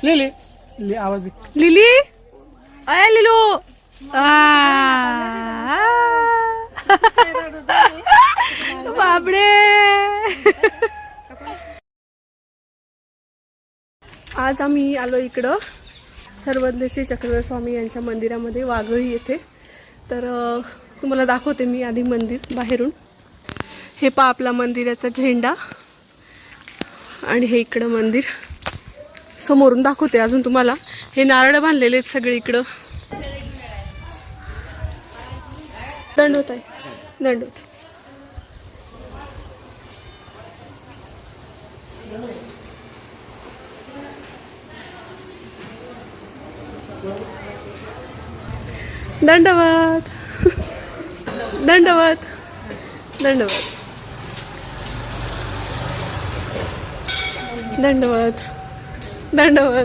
Lily आवाज lily अय लिलू बापडे. आज आम्ही आलो इकडं सर्वज्ञ श्री चक्रधर स्वामी यांच्या मंदिरामध्ये वाघळी येथे. तर तुम्हाला दाखवते मी आधी मंदिर बाहेरून. हे पहा आपला मंदिराचा झेंडा आणि हे इकडं मंदिर समोरून दाखवते अजून तुम्हाला. हे नारळ बांधलेले आहेत सगळे इकडं. दंडवत आहे दंडवत. दंडवत दंडवत दंडवत दंडवत दंडवत.